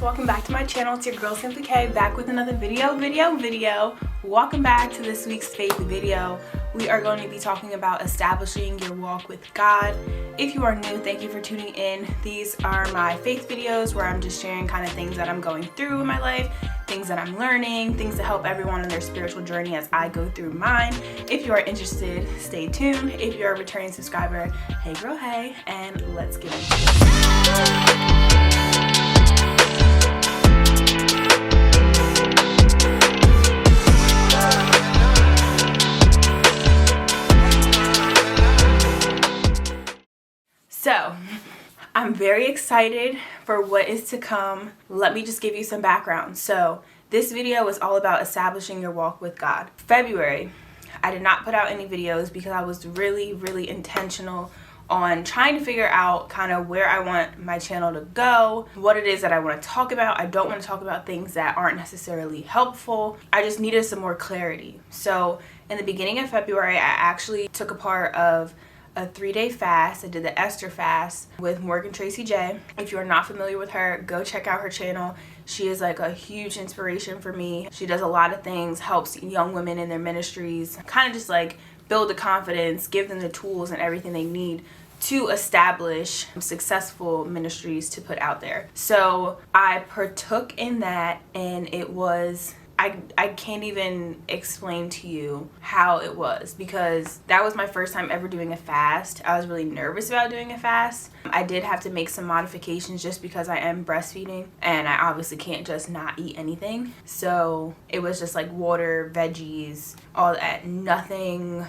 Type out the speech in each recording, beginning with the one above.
welcome back to my channel. It's your girl Simplykay, back with another video. Welcome back to this week's faith video. We are going to be talking about establishing your walk with God. If you are new, thank you for tuning in. These are my faith videos where I'm just sharing kind of things that I'm going through in my life, things that I'm learning, things to help everyone in their spiritual journey as I go through mine. If you are interested, stay tuned. If you're a returning subscriber, hey girl, hey, and let's get into it. So, I'm very excited for what is to come. Let me just give you some background. So, this video is all about establishing your walk with God. February, I did not put out any videos because I was really intentional on trying to figure out kind of where I want my channel to go, what it is that I want to talk about. I don't want to talk about things that aren't necessarily helpful. I just needed some more clarity. So, in the beginning of February, I actually took a part of a 3-day fast. I did the Esther fast with Morgan Tracy J. If you're not familiar with her, go check out her channel. She is like a huge inspiration for me. She does a lot of things, helps young women in their ministries, kind of just like build the confidence, give them the tools and everything they need to establish successful ministries to put out there. So I partook in that, and it was, I can't even explain to you how it was, because that was my first time ever doing a fast. I was really nervous about doing a fast. I did have to make some modifications just because I am breastfeeding and I obviously can't just not eat anything. So it was just like water, veggies, all that, nothing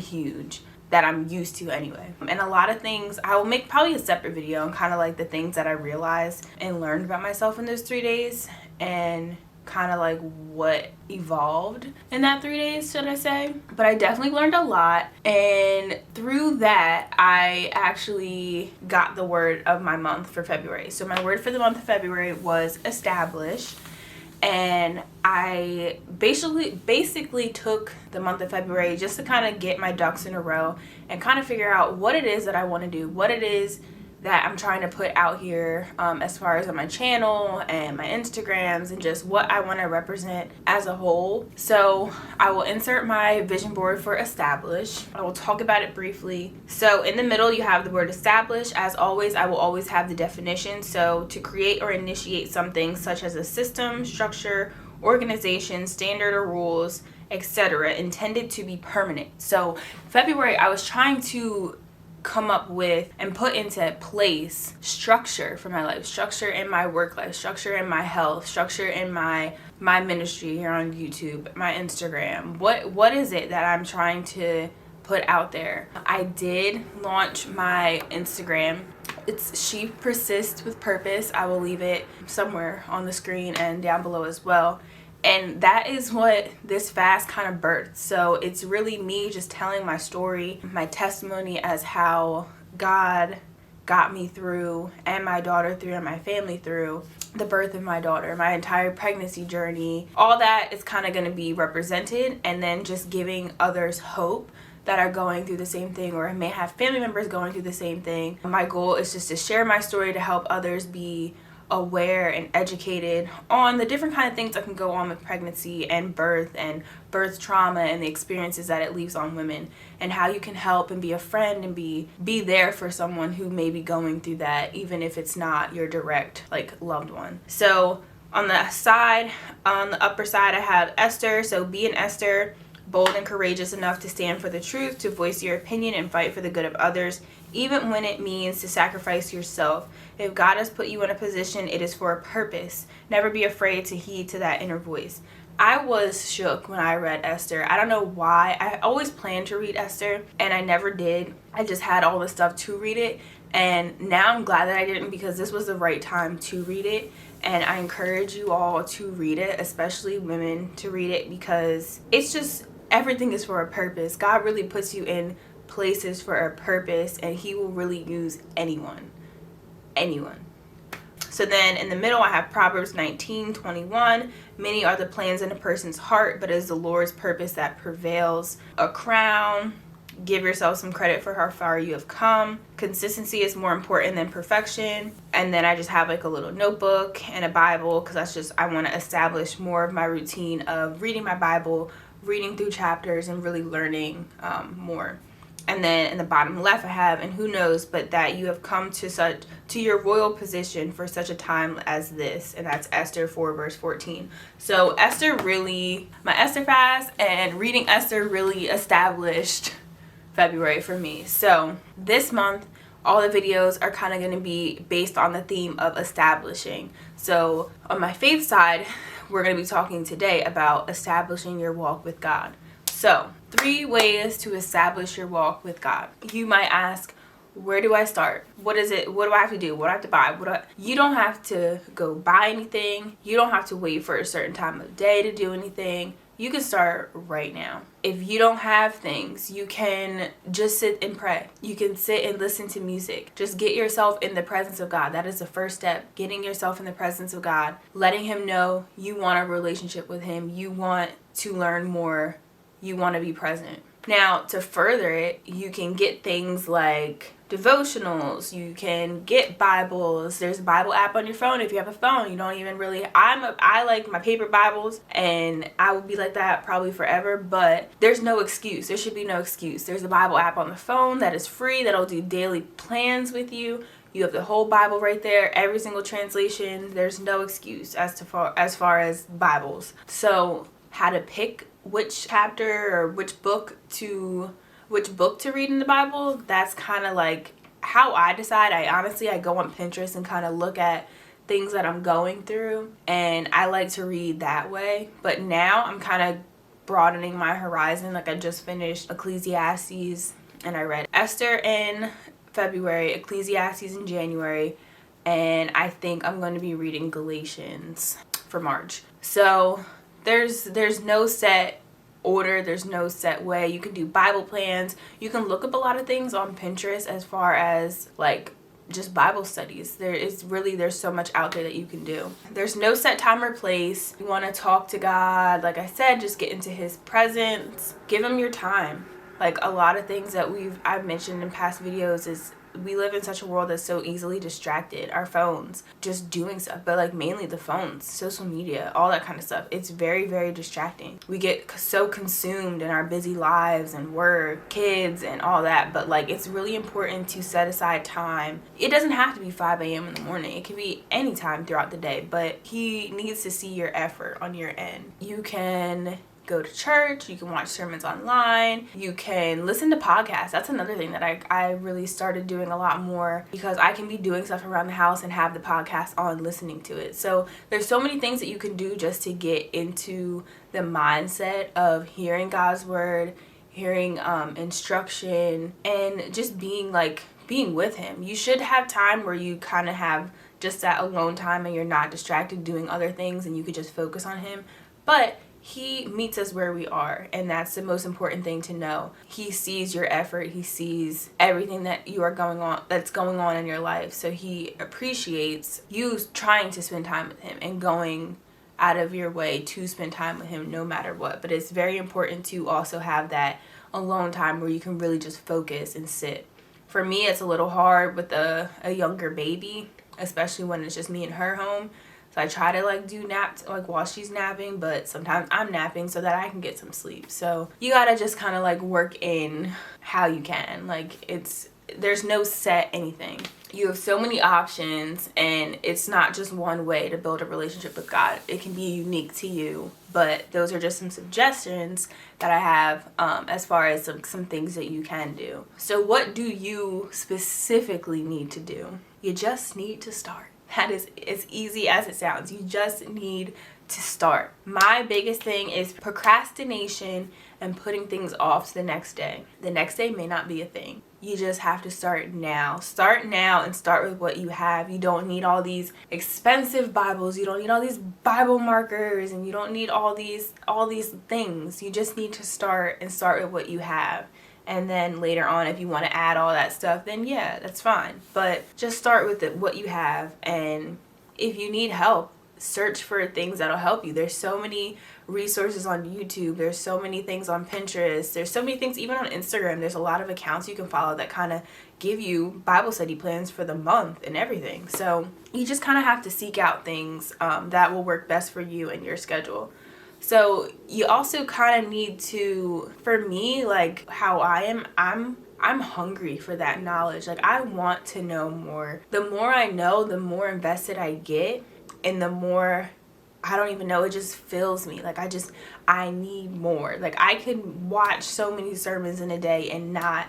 huge that I'm used to anyway. And a lot of things, I will make probably a separate video on kind of like the things that I realized and learned about myself in those 3 days, and kind of like what evolved in that 3 days, should I say. But I definitely learned a lot, and through that I actually got the word of my month for February. So my word for the month of February was establish, and I basically took the month of February just to kind of get my ducks in a row and kind of figure out what it is that I want to do, what it is that I'm trying to put out here as far as on my channel and my Instagrams, and just what I want to represent as a whole. So I will insert my vision board for establish. I will talk about it briefly. So in the middle you have the word establish. As always, I will always have the definition. So to create or initiate something such as a system, structure, organization, standard or rules, etc., intended to be permanent. So February, I was trying to come up with and put into place structure for my life, structure in my work life, structure in my health, structure in my ministry here on YouTube, my Instagram. What is it that I'm trying to put out there? I did launch my Instagram. It's She Persists with Purpose. I will leave it somewhere on the screen and down below as well. And that is what this fast kind of birthed. So it's really me just telling my story, my testimony as how God got me through, and my daughter through, and my family through the birth of my daughter, my entire pregnancy journey. All that is kind of going to be represented, and then just giving others hope that are going through the same thing or may have family members going through the same thing. My goal is just to share my story to help others be aware and educated on the different kind of things that can go on with pregnancy and birth trauma and the experiences that it leaves on women, and how you can help and be a friend and be there for someone who may be going through that, even if it's not your direct like loved one. So on the side, on the upper side, I have Esther. So be an Esther, bold and courageous enough to stand for the truth, to voice your opinion and fight for the good of others, even when it means to sacrifice yourself. If God has put you in a position, it is for a purpose. Never be afraid to heed to that inner voice. I was shook when I read Esther. I don't know why. I always planned to read Esther, and I never did. I just had all the stuff to read it, and now I'm glad that I didn't, because this was the right time to read it. And I encourage you all to read it, especially women, to read it, because it's just, everything is for a purpose. God really puts you in places for a purpose, and he will really use anyone. So then in the middle I have Proverbs 19:21. Many are the plans in a person's heart, but it is the Lord's purpose that prevails. A crown, give yourself some credit for how far you have come. Consistency is more important than perfection. And then I just have like a little notebook and a Bible, because I want to establish more of my routine of reading my Bible, reading through chapters, and really learning more. And then in the bottom left I have, and who knows but that you have come to your royal position for such a time as this. And that's Esther 4 verse 14. So my Esther fast and reading Esther really established February for me. So this month, all the videos are kind of going to be based on the theme of establishing. So on my faith side, we're going to be talking today about establishing your walk with God. So 3 ways to establish your walk with God. You might ask, where do I start? What is it? What do I have to do? What do I have to buy? You don't have to go buy anything. You don't have to wait for a certain time of day to do anything. You can start right now. If you don't have things, you can just sit and pray. You can sit and listen to music. Just get yourself in the presence of God. That is the first step. Getting yourself in the presence of God. Letting Him know you want a relationship with Him. You want to learn more. You want to be present. Now, to further it, you can get things like devotionals. You can get Bibles. There's a Bible app on your phone. If you have a phone, you don't even really. I like my paper Bibles, and I will be like that probably forever. But there's no excuse. There should be no excuse. There's a Bible app on the phone that is free. That'll do daily plans with you. You have the whole Bible right there, every single translation. There's no excuse as far as Bibles. So how to pick which chapter or which book to read in the Bible, that's kind of like how I decide. I go on Pinterest and kind of look at things that I'm going through, and I like to read that way. But now I'm kind of broadening my horizon. Like I just finished Ecclesiastes, and I read Esther in February, Ecclesiastes in January, and I think I'm going to be reading Galatians for March. So there's no set order, there's no set way. You can do Bible plans. You can look up a lot of things on Pinterest as far as like just Bible studies. There's so much out there that you can do. There's no set time or place. You want to talk to God, like I said, just get into His presence. Give Him your time. Like a lot of things that I've mentioned in past videos is we live in such a world that's so easily distracted. Our phones, just doing stuff, but like mainly the phones, social media, all that kind of stuff. It's very, very distracting. We get so consumed in our busy lives and work, kids and all that, but like it's really important to set aside time. It doesn't have to be 5 a.m. in the morning. It can be any time throughout the day, but He needs to see your effort on your end. You can go to church, you can watch sermons online, you can listen to podcasts. That's another thing that I really started doing a lot more, because I can be doing stuff around the house and have the podcast on listening to it. So there's so many things that you can do just to get into the mindset of hearing God's word, hearing instruction, and just being with Him. You should have time where you kind of have just that alone time and you're not distracted doing other things and you could just focus on Him. But He meets us where we are, and that's the most important thing to know. He sees your effort. He sees everything that's going on in your life. So He appreciates you trying to spend time with Him and going out of your way to spend time with Him no matter what. But it's very important to also have that alone time where you can really just focus and sit. For me, it's a little hard with a younger baby, especially when it's just me and her home. So I try to do naps while she's napping, but sometimes I'm napping so that I can get some sleep. So you gotta just kind of work in how you can. There's no set anything. You have so many options, and it's not just one way to build a relationship with God. It can be unique to you, but those are just some suggestions that I have as far as some things that you can do. So what do you specifically need to do? You just need to start. That is as easy as it sounds. You just need to start. My biggest thing is procrastination and putting things off to the next day. The next day may not be a thing. You just have to start now. Start now and start with what you have. You don't need all these expensive Bibles. You don't need all these Bible markers, and you don't need all these things. You just need to start with what you have. And then later on, if you want to add all that stuff, then yeah, that's fine. But just start with what you have. And if you need help, search for things that'll help you. There's so many resources on YouTube. There's so many things on Pinterest. There's so many things even on Instagram. There's a lot of accounts you can follow that kind of give you Bible study plans for the month and everything. So you just kind of have to seek out things that will work best for you and your schedule. So you also kind of need to, for me, like how I am, I'm hungry for that knowledge. Like, I want to know more. The more I know, the more invested I get, and the more, I don't even know, it just fills me. Like, I need more. Like, I could watch so many sermons in a day and not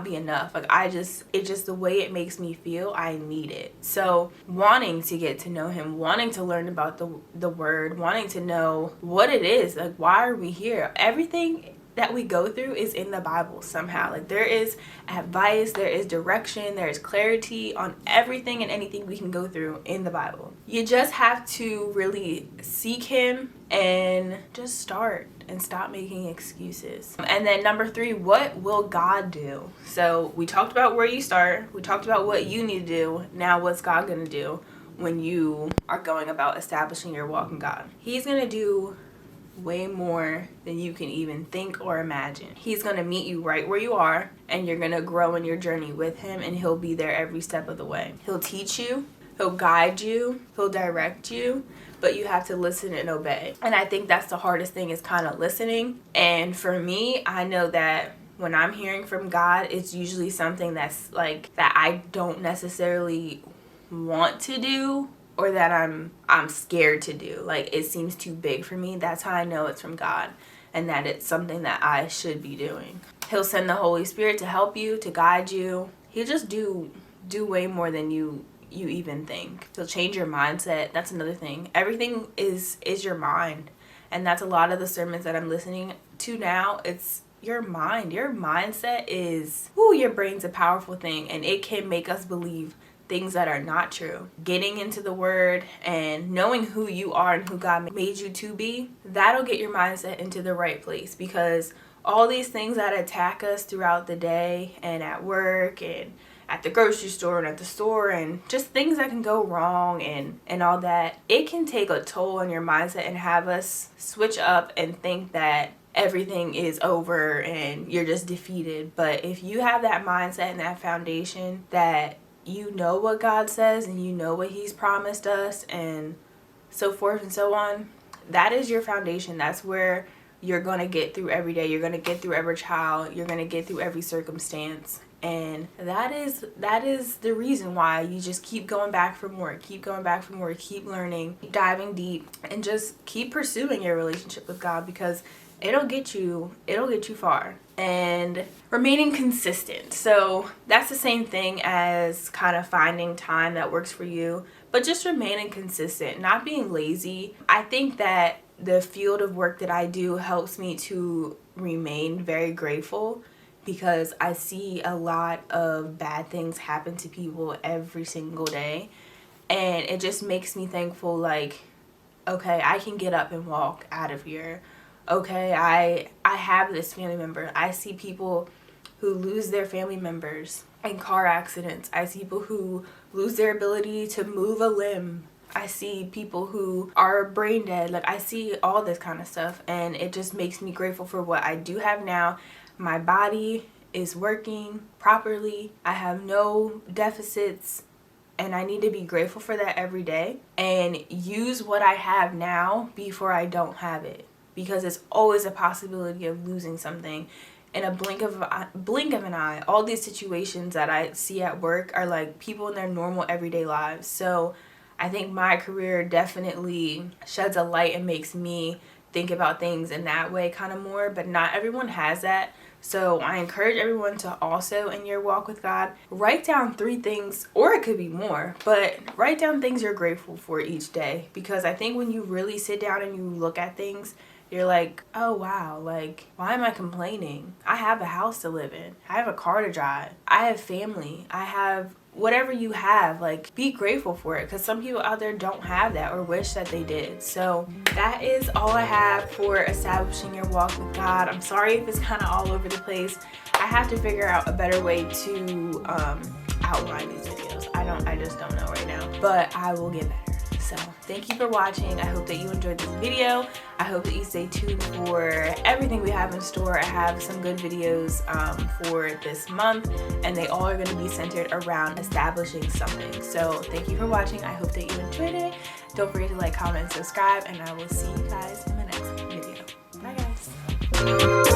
be enough. Like, it just the way it makes me feel, I need it. So wanting to get to know him, wanting to learn about the word, wanting to know what it is, like, why are we here? Everything that we go through is in the Bible somehow. Like, there is advice, there is direction, there is clarity on everything and anything we can go through in the Bible. You just have to really seek him and just start and stop making excuses. And then number 3, what will God do? So we talked about where you start, we talked about what you need to do. Now what's God gonna do when you are going about establishing your walk in God? He's gonna do way more than you can even think or imagine. He's going to meet you right where you are, and you're going to grow in your journey with him, and he'll be there every step of the way. He'll teach you, he'll guide you, he'll direct you, but you have to listen and obey. And I think that's the hardest thing, is kind of listening. And for me, I know that when I'm hearing from God, it's usually something that's like that I don't necessarily want to do, or that I'm scared to do. Like, it seems too big for me. That's how I know it's from God, and that it's something that I should be doing. He'll send the Holy Spirit to help you, to guide you. He'll just do way more than you even think. He'll change your mindset. That's another thing. Everything is your mind. And that's a lot of the sermons that I'm listening to now. It's your mind. Your mindset is, your brain's a powerful thing, and it can make us believe things that are not true. Getting into the word and knowing who you are and who God made you to be, that'll get your mindset into the right place, because all these things that attack us throughout the day and at work and at the grocery store and at the store, and just things that can go wrong and all that, it can take a toll on your mindset and have us switch up and think that everything is over and you're just defeated. But if you have that mindset and that foundation that you know what God says and you know what he's promised us and so forth and so on, that is your foundation. That's where you're going to get through every day. You're going to get through every trial. You're going to get through every circumstance. And that is the reason why you just keep going back for more, keep learning, keep diving deep, and just keep pursuing your relationship with God, because it'll get you far. And remaining consistent. So that's the same thing as kind of finding time that works for you, but just remaining consistent, not being lazy. I think that the field of work that I do helps me to remain very grateful, because I see a lot of bad things happen to people every single day. And it just makes me thankful, like, okay, I can get up and walk out of here. Okay, I have this family member. I see people who lose their family members in car accidents. I see people who lose their ability to move a limb. I see people who are brain dead. Like, I see all this kind of stuff, and it just makes me grateful for what I do have now. My body is working properly. I have no deficits, and I need to be grateful for that every day and use what I have now before I don't have it. Because it's always a possibility of losing something in a blink of an eye. All these situations that I see at work are like people in their normal everyday lives. So I think my career definitely sheds a light and makes me think about things in that way kind of more, but not everyone has that. So I encourage everyone to also, in your walk with God, write down 3 things, or it could be more, but write down things you're grateful for each day. Because I think when you really sit down and you look at things, you're like, oh wow, like, why am I complaining? I have a house to live in. I have a car to drive. I have family. I have whatever you have. Like, be grateful for it, because some people out there don't have that or wish that they did. So that is all I have for establishing your walk with God. I'm sorry if it's kind of all over the place. I have to figure out a better way to outline these videos. I just don't know right now, but I will get better. So thank you for watching. I hope that you enjoyed this video. I hope that you stay tuned for everything we have in store. I have some good videos for this month, and they all are going to be centered around establishing something. So thank you for watching. I hope that you enjoyed it. Don't forget to like, comment, subscribe, and I will see you guys in the next video. Bye guys.